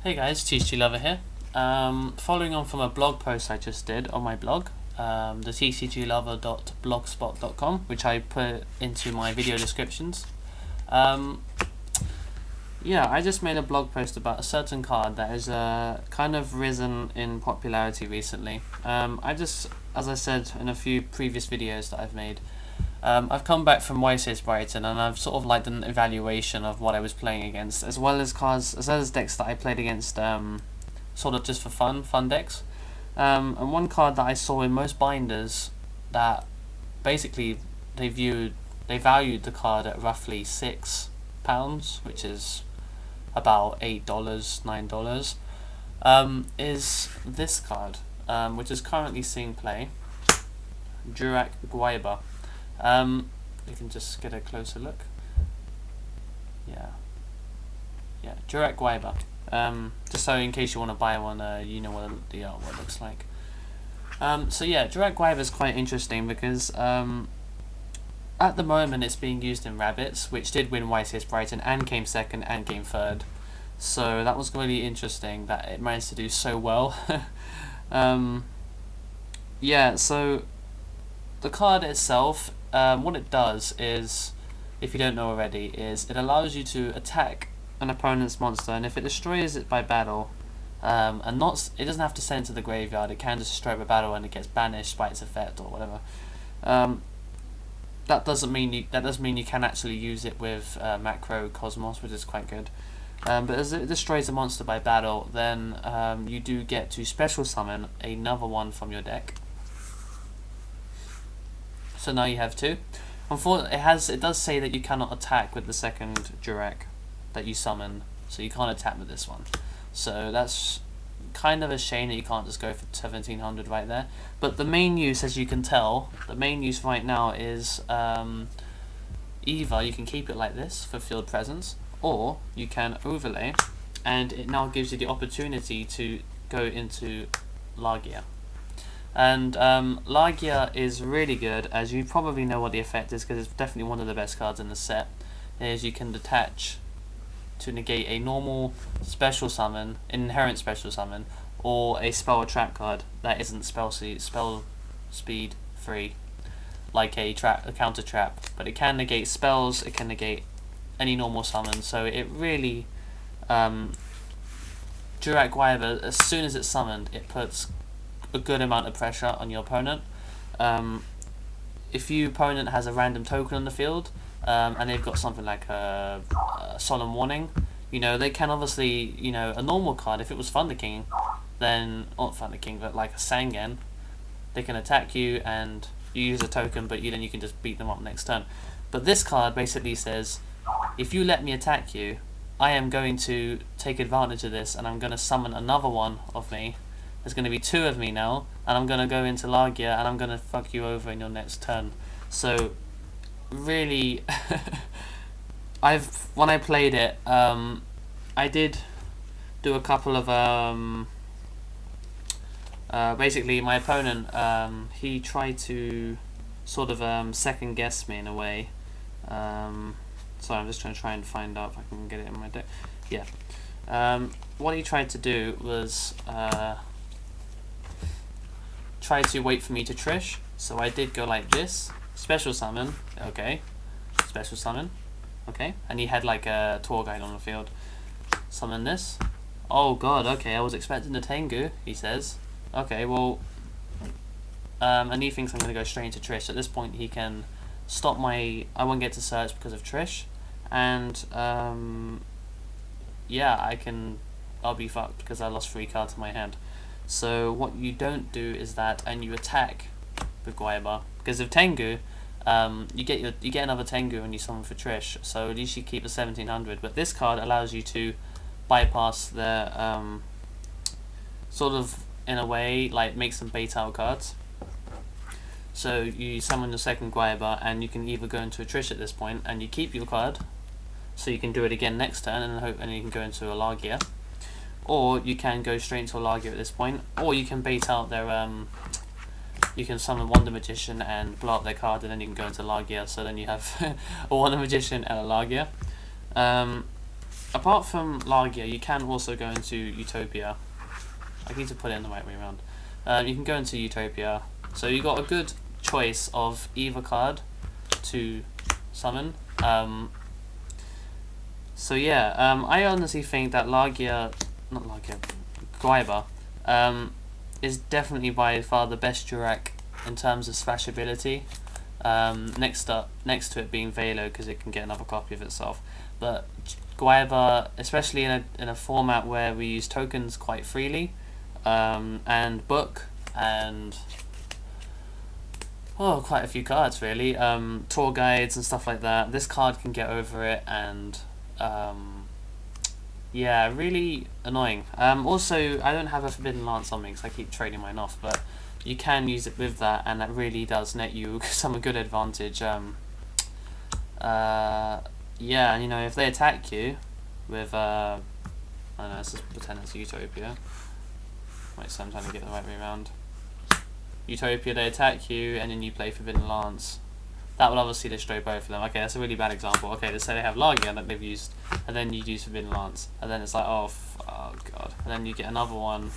Hey guys, TCGLover here. Following on from a blog post I just did on my blog, TheTCGLover.blogspot.com, which I put into my video descriptions. Yeah, I just made a blog post about a certain card that has kind of risen in popularity recently. As I said in a few previous videos that I've made, I've come back from YCS Brighton and I've sort of like done an evaluation of what I was playing against, as well as decks that I played against, sort of just for fun decks. And one card that I saw in most binders that basically they valued the card at roughly £6, which is about $8, $9, is this card, which is currently seeing play, Jurrac Guaiba. You can just get a closer look. Yeah, Jurrac Guaiba. Just so in case you want to buy one, you know what the artwork looks like. So yeah, Jurrac Guaiba is quite interesting because at the moment it's being used in Rabbits, which did win YCS Brighton and came second and came third. So that was really interesting that it managed to do so well. Yeah, so the card itself, what it does is, if you don't know already, is it allows you to attack an opponent's monster, and if it destroys it by battle, it doesn't have to send it to the graveyard, it can just destroy it by battle and it gets banished by its effect or whatever. That does mean you can actually use it with Macro Cosmos, which is quite good. But as it destroys a monster by battle, then you do get to special summon another one from your deck. So now you have two. Unfortunately, it does say that you cannot attack with the second Jurrac that you summon, so you can't attack with this one. So that's kind of a shame that you can't just go for 1700 right there. But the main use, as you can tell, right now is either you can keep it like this for field presence, or you can overlay, and it now gives you the opportunity to go into Yugioh. And Yugioh is really good, as you probably know what the effect is, because it's definitely one of the best cards in the set. Is you can detach to negate a normal special summon, inherent special summon, or a spell or trap card that isn't spell speed free, like a counter trap. But it can negate spells, it can negate any normal summon. So it really, Jurrac Guaiba, as soon as it's summoned, it puts a good amount of pressure on your opponent. If your opponent has a random token on the field, and they've got something like a Solemn Warning, they can obviously, a normal card, if it was Thunder King, then, not Thunder King, but like a Sangen, they can attack you and you use a token, but then you can just beat them up next turn. But this card basically says, if you let me attack you, I am going to take advantage of this and I'm going to summon another one of me. There's going to be two of me now, and I'm going to go into Yugioh and I'm going to fuck you over in your next turn. So, really, when I played it, I did do a couple of, basically my opponent, he tried to sort of second guess me in a way. Sorry, I'm just going to try and find out if I can get it in my deck. Yeah. What he tried to do was try to wait for me to Trish. So I did go like this. Special summon. Okay. Special summon. Okay. And he had like a tour guide on the field. Summon this. Oh god, okay, I was expecting the Tengu, he says. Okay, well, and he thinks I'm going to go straight into Trish. At this point he can stop I won't get to search because of Trish. And yeah, I'll be fucked because I lost 3 cards in my hand. So what you don't do is that, and you attack with Guaiba, because of Tengu, you get another Tengu and you summon for Trish. So at least you keep the 1700. But this card allows you to bypass the sort of, in a way, like make some bait out cards. So you summon the second Guaiba and you can either go into a Trish at this point and you keep your card, so you can do it again next turn and you can go into a Yugioh. Or you can go straight into a Yugioh at this point, or you can bait out their you can summon Wonder Magician and blow up their card, and then you can go into Yugioh. So then you have a Wonder Magician and a Yugioh. apart from Yugioh, you can also go into Utopia. I need to put it in the right way around. You can go into Utopia. So you got a good choice of either card to summon. So yeah, I honestly think that Guaiba, is definitely by far the best Jurrac in terms of splashability. Next to it being Velo, because it can get another copy of itself. But Guaiba, especially in a format where we use tokens quite freely, and book, and quite a few cards really, tour guides and stuff like that. This card can get over it, and yeah, really annoying. Also, I don't have a Forbidden Lance on me because I keep trading mine off, but you can use it with that, and that really does net you some good advantage. Yeah, and if they attack you with I don't know, let's just pretend it's Utopia. Right, so I'm trying to get the right way around. Utopia, they attack you, and then you play Forbidden Lance. That will obviously destroy both of them. Okay, that's a really bad example. Okay, let's say they have Yugioh that they've used, and then you use Forbidden Lance, and then it's like, oh god, and then you get another one,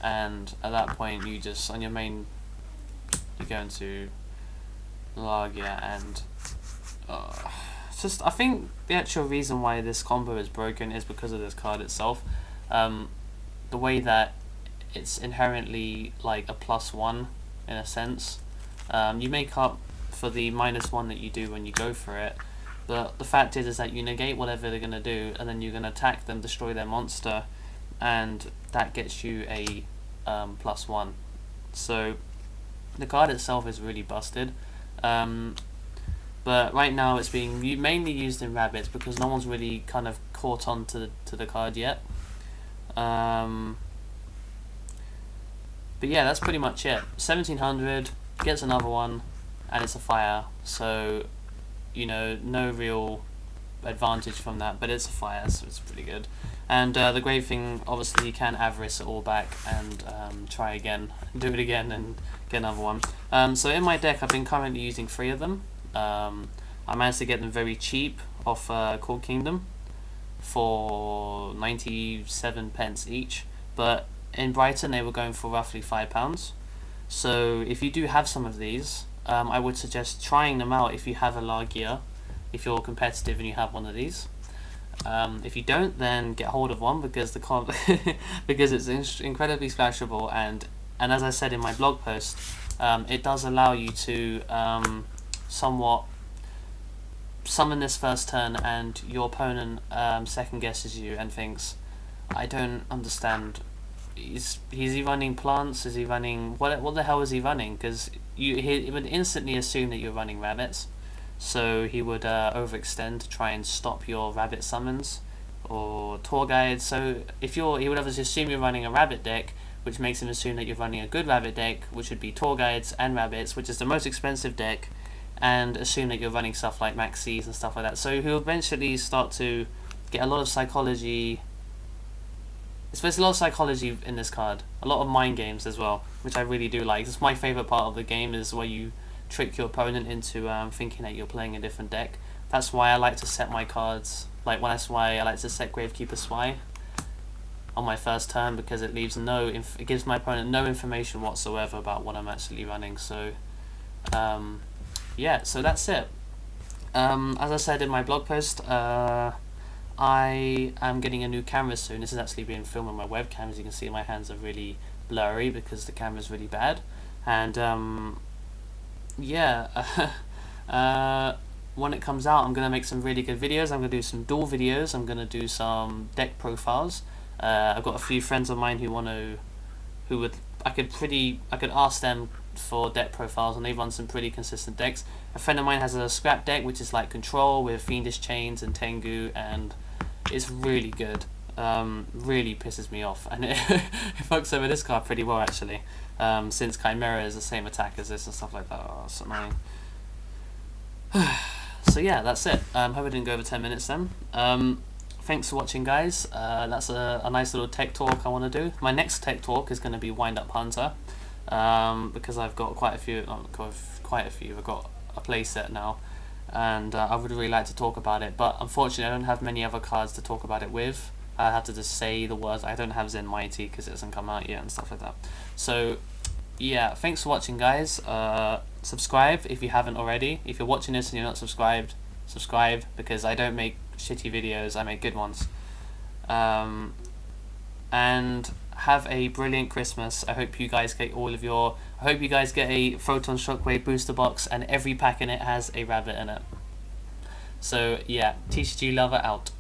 and at that point you just, on your main, you go into Yugioh, and it's just, I think the actual reason why this combo is broken is because of this card itself. The way that it's inherently like a +1 in a sense. You make up for the -1 that you do when you go for it, but the fact is that you negate whatever they're gonna do, and then you're gonna attack them, destroy their monster, and that gets you a +1. So the card itself is really busted. But right now it's being mainly used in rabbits because no one's really kind of caught on to the card yet. But yeah, that's pretty much it. 1700 gets another one, and it's a fire. So, no real advantage from that, but it's a fire, so it's pretty good. And the great thing, obviously, you can avarice it all back and try again, do it again, and get another one. So in my deck, I've been currently using 3 of them. I managed to get them very cheap off Core Kingdom for 97 pence each, but in Brighton they were going for roughly £5. So if you do have some of these, I would suggest trying them out if you have a Yugioh, if you're competitive and you have one of these. If you don't, then get hold of one because because it's incredibly splashable, and as I said in my blog post, it does allow you to somewhat summon this first turn, and your opponent second guesses you and thinks, I don't understand. Is he running plants? Is he running what the hell is he running? Because he would instantly assume that you're running rabbits, so he would overextend to try and stop your rabbit summons or tour guides. So he would obviously assume you're running a rabbit deck, which makes him assume that you're running a good rabbit deck, which would be tour guides and rabbits, which is the most expensive deck, and assume that you're running stuff like Maxis and stuff like that. So he'll eventually start to get a lot of psychology. There's a lot of psychology in this card, a lot of mind games as well, which I really do like. It's my favourite part of the game, is where you trick your opponent into thinking that you're playing a different deck. That's why I like to set my cards, that's why I like to set Gravekeeper Swai on my first turn, because it leaves it gives my opponent no information whatsoever about what I'm actually running. So yeah, so that's it. As I said in my blog post, I am getting a new camera soon. This is actually being filmed on my webcam. As you can see, my hands are really blurry because the camera's really bad. And yeah, when it comes out, I'm going to make some really good videos. I'm going to do some duel videos. I'm going to do some deck profiles. I've got a few friends of mine I could ask them for deck profiles, and they run some pretty consistent decks. A friend of mine has a scrap deck which is like Control with Fiendish Chains and Tengu, and it's really good. Really pisses me off, and it fucks over this card pretty well actually, since Chimera is the same attack as this and stuff like that. Oh, it's annoying. So yeah, that's it. Hope I didn't go over 10 minutes then. Thanks for watching, guys. That's a nice little tech talk I want to do. My next tech talk is going to be Wind Up Hunter, because I've got quite a few. I've got a playset now, and I would really like to talk about it, but unfortunately I don't have many other cards to talk about it with. I have to just say the words. I don't have Zen Mighty because it hasn't come out yet and stuff like that. So yeah, thanks for watching, guys. Subscribe if you haven't already. If you're watching this and you're not subscribed, subscribe, because I don't make shitty videos, I make good ones. And have a brilliant Christmas. I hope you guys get I hope you guys get a Photon Shockwave booster box, and every pack in it has a rabbit in it. So yeah, TCGLover out.